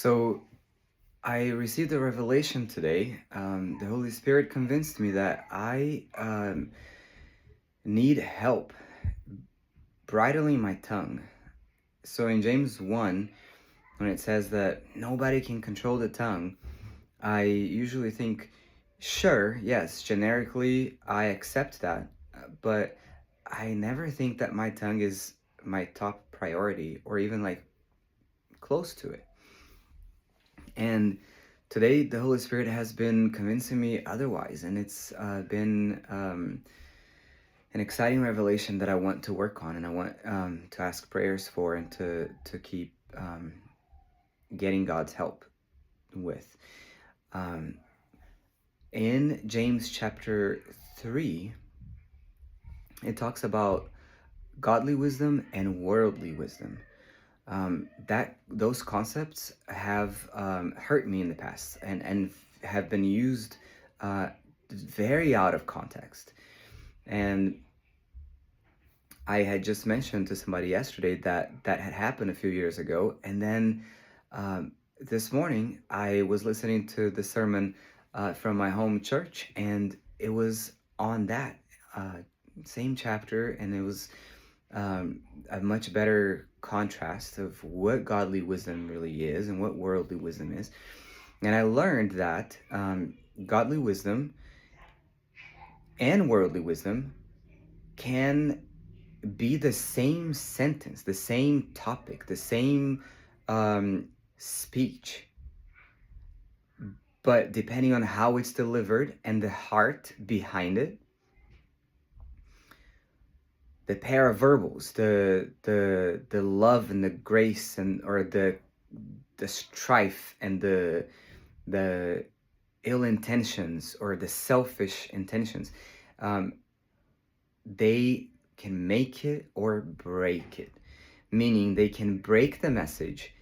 So I received a revelation today. The Holy Spirit convinced me that I need help bridling my tongue. So in James 1, when it says that nobody can control the tongue, I usually think, sure, yes, generically, I accept that. But I never think that my tongue is my top priority or even like close to it. And today, the Holy Spirit has been convincing me otherwise, and it's been an exciting revelation that I want to work on, and I want to ask prayers for, and to keep getting God's help with. Um, in James chapter 3, it talks about godly wisdom and worldly wisdom. That those concepts have hurt me in the past and have been used uh, very out of context. And I had just mentioned to somebody yesterday that that had happened a few years ago, and then this morning I was listening to the sermon from my home church, and it was on that uh, same chapter, and it was a much better contrast of what godly wisdom really is and what worldly wisdom is. And I learned that godly wisdom and worldly wisdom can be the same sentence, the same topic, the same speech, but depending on how it's delivered and the heart behind it, the paraverbals, the love and the grace and or the strife and the ill intentions or the selfish intentions, um, they can make it or break it. Meaning they can break the message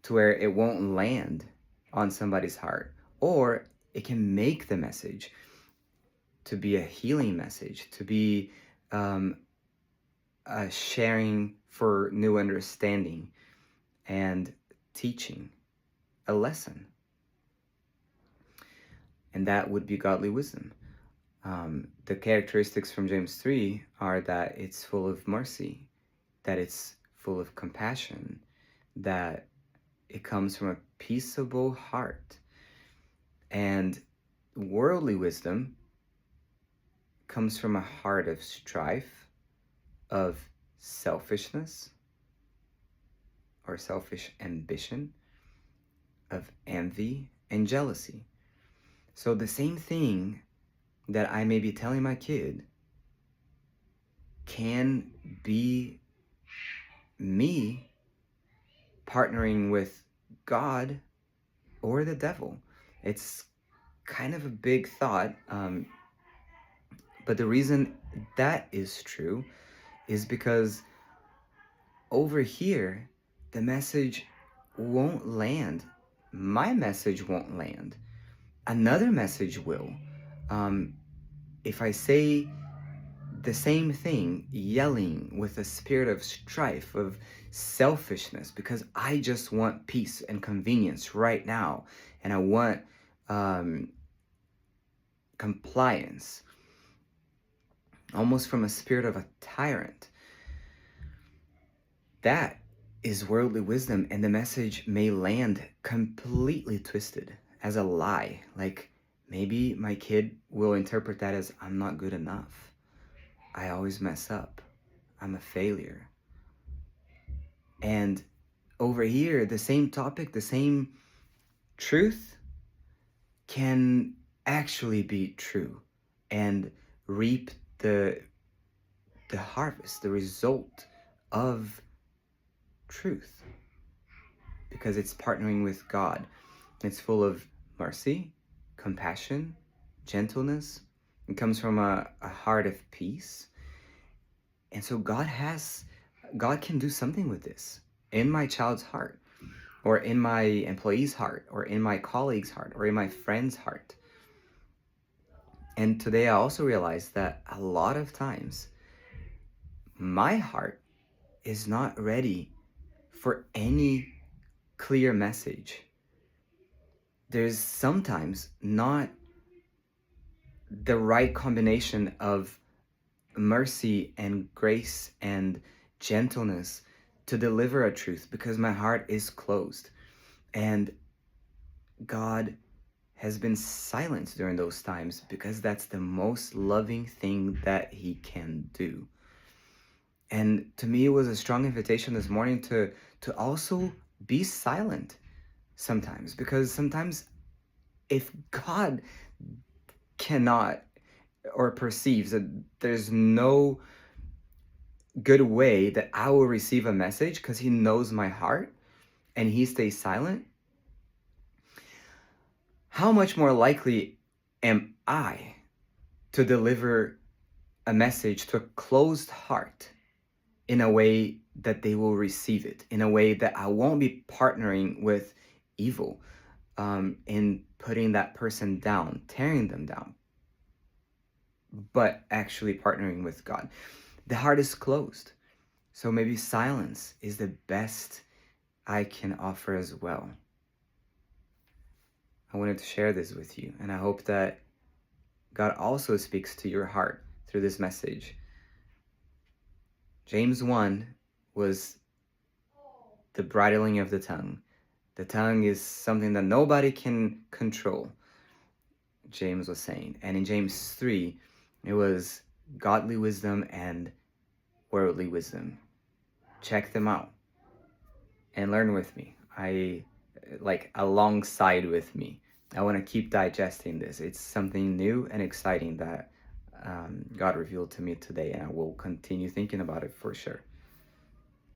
to where it won't land on somebody's heart, or it can make the message to be a healing message, to be a sharing for new understanding and teaching a lesson. And that would be godly wisdom. The characteristics from James 3 are that it's full of mercy, that it's full of compassion, that it comes from a peaceable heart. And worldly wisdom comes from a heart of strife, of selfishness or selfish ambition, of envy and jealousy. So the same thing that I may be telling my kid can be me partnering with God or the devil. It's kind of a big thought, but the reason that is true is because over here, the message won't land. My message won't land. Another message will. If I say the same thing, yelling with a spirit of strife, of selfishness, because I just want peace and convenience right now, and I want compliance, almost from a spirit of a tyrant. That is worldly wisdom, and the message may land completely twisted as a lie. Like maybe my kid will interpret that as I'm not good enough. I always mess up. I'm a failure. And over here, the same topic, the same truth can actually be true and reap the harvest, the result of truth, because it's partnering with God. It's full of mercy, compassion, gentleness. It comes from a heart of peace. And so God can do something with this in my child's heart, or in my employee's heart, or in my colleague's heart, or in my friend's heart. And today I also realized that a lot of times my heart is not ready for any clear message. There's sometimes not the right combination of mercy and grace and gentleness to deliver a truth because my heart is closed. And God has been silent during those times because that's the most loving thing that He can do. And to me, it was a strong invitation this morning to also be silent sometimes, because sometimes if God cannot or perceives that there's no good way that I will receive a message because He knows my heart and He stays silent, how much more likely am I to deliver a message to a closed heart in a way that they will receive it, in a way that I won't be partnering with evil, in putting that person down, tearing them down, but actually partnering with God. The heart is closed. So maybe silence is the best I can offer as well. I wanted to share this with you, and I hope that God also speaks to your heart through this message. James 1 was the bridling of the tongue. The tongue is something that nobody can control, James was saying. And in James 3, it was godly wisdom and worldly wisdom. Check them out and learn with me. Alongside with me. I want to keep digesting this. It's something new and exciting that God revealed to me today, and I will continue thinking about it for sure.